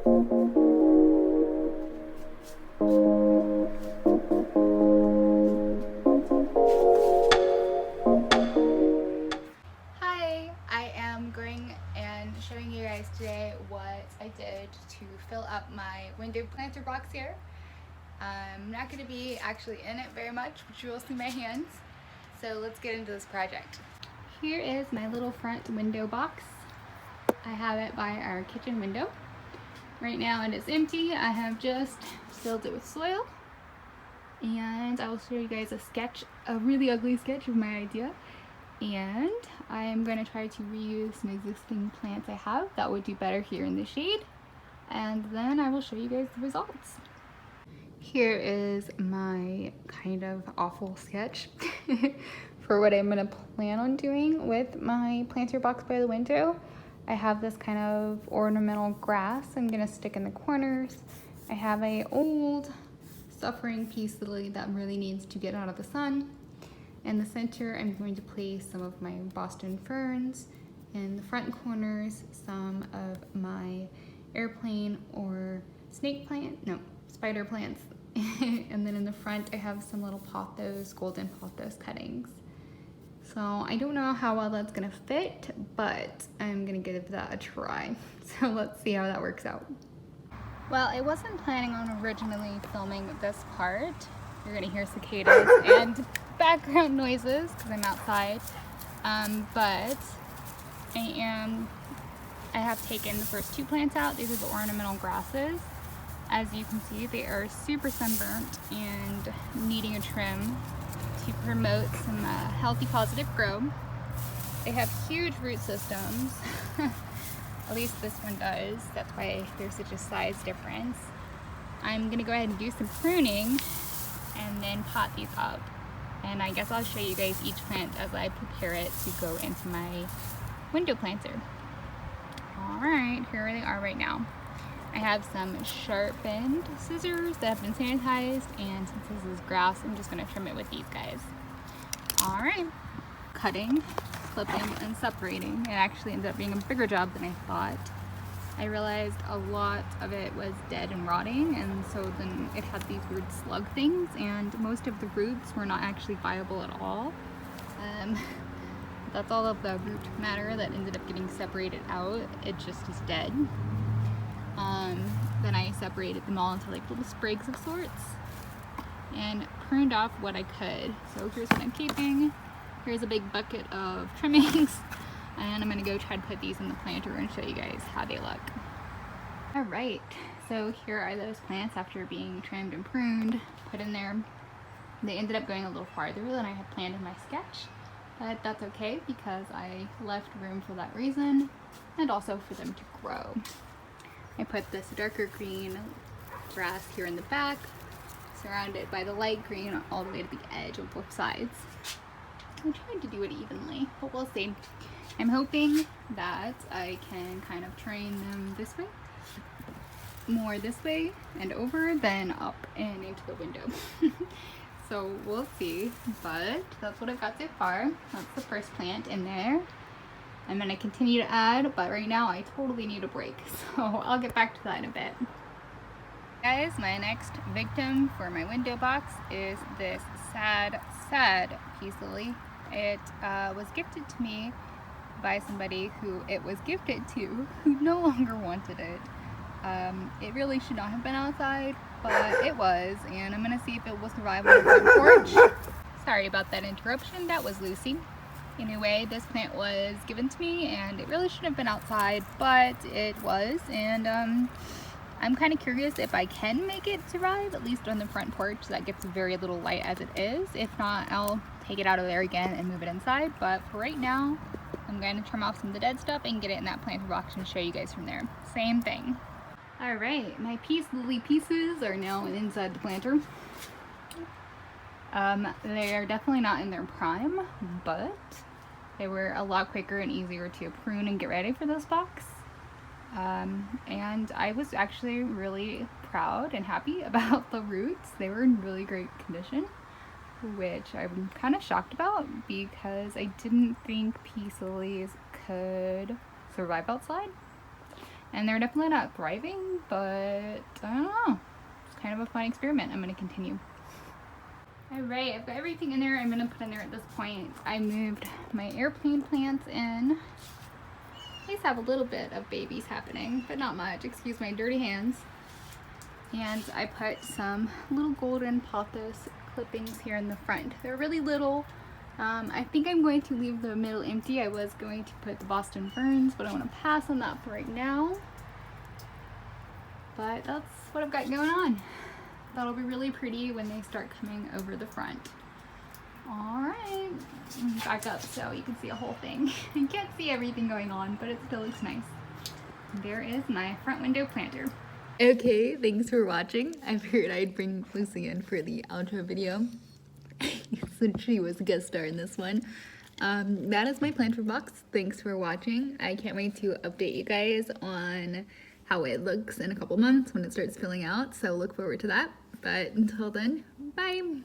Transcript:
Hi, I am going and showing you guys today what I did to fill up my window planter box here. I'm not going to be actually in it very much, but you will see my hands. So let's get into this project. Here is my little front window box. I have it by our kitchen window. Right now it is empty. I have just filled it with soil. And I will show you guys a sketch, a really ugly sketch of my idea. And I am going to try to reuse some existing plants I have that would do better here in the shade. And then I will show you guys the results. Here is my kind of awful sketch for what I'm going to plan on doing with my planter box by the window. I have this kind of ornamental grass I'm going to stick in the corners. I have a old suffering peace lily that really needs to get out of the sun. In the center, I'm going to place some of my Boston ferns. In the front corners, some of my airplane or snake plant, no, spider plants. And then in the front, I have some little pothos, golden pothos cuttings. So I don't know how well that's gonna fit, but I'm gonna give that a try. So let's see how that works out. Well, I wasn't planning on originally filming this part. You're gonna hear cicadas and background noises because I'm outside, but I have taken the first two plants out. These are the ornamental grasses. As you can see, they are super sunburnt and needing a trim to promote some healthy, positive grow. They have huge root systems. At least this one does. That's why there's such a size difference. I'm gonna go ahead and do some pruning and then pot these up. And I guess I'll show you guys each plant as I prepare it to go into my window planter. All right, here they are right now. I have some sharpened scissors that have been sanitized, and since this is grass, I'm just gonna trim it with these guys. All right, cutting, clipping, and separating. It actually ended up being a bigger job than I thought. I realized a lot of it was dead and rotting, and so then it had these weird slug things, and most of the roots were not actually viable at all. That's all of the root matter that ended up getting separated out. It just is dead. Then I separated them all into like little sprigs of sorts and pruned off what I could. So here's what I'm keeping. Here's a big bucket of trimmings. And I'm gonna go try to put these in the planter and show you guys how they look. All right, so here are those plants after being trimmed and pruned, put in there. They ended up going a little farther than I had planned in my sketch, but that's okay because I left room for that reason and also for them to grow. I put this darker green grass here in the back, surrounded by the light green all the way to the edge on both sides. I'm trying to do it evenly, but we'll see. I'm hoping that I can kind of train them this way, more this way and over than up and into the window. So we'll see, but that's what I've got so far. That's the first plant in there. I'm gonna continue to add, but right now I totally need a break, so I'll get back to that in a bit. Guys, my next victim for my window box is this sad peace lily. It was gifted to me by somebody who it was gifted to who no longer wanted it. It really should not have been outside, but it was, and I'm gonna see if it will survive on the front porch. Sorry about that interruption, that was Lucy. Anyway, this plant was given to me and it really shouldn't have been outside, but it was, and I'm kind of curious if I can make it survive, at least on the front porch. That gets very little light as it is. If not, I'll take it out of there again and move it inside, but for right now, I'm going to trim off some of the dead stuff and get it in that planter box and show you guys from there. Same thing. All right, my peace lily pieces are now inside the planter. They are definitely not in their prime, but they were a lot quicker and easier to prune and get ready for this box. And I was actually really proud and happy about the roots. They were in really great condition, which I'm kind of shocked about because I didn't think peace lilies could survive outside. and they're definitely not thriving, but I don't know. It's kind of a fun experiment. I'm going to continue. Alright, I've got everything in there I'm going to put in there at this point. I moved my airplane plants in. At least have a little bit of babies happening, but not much. Excuse my dirty hands. And I put some little golden pothos clippings here in the front. They're really little. I think I'm going to leave the middle empty. I was going to put the Boston ferns, but I want to pass on that for right now. But that's what I've got going on. That'll be really pretty when they start coming over the front. Alright, back up so you can see a whole thing. You can't see everything going on, but it still looks nice. There is my front window planter. Okay, thanks for watching. I figured I'd bring Lucy in for the outro video since she was a guest star in this one. That is my planter box. Thanks for watching. I can't wait to update you guys on how it looks in a couple months when it starts filling out, so look forward to that. But until then, bye!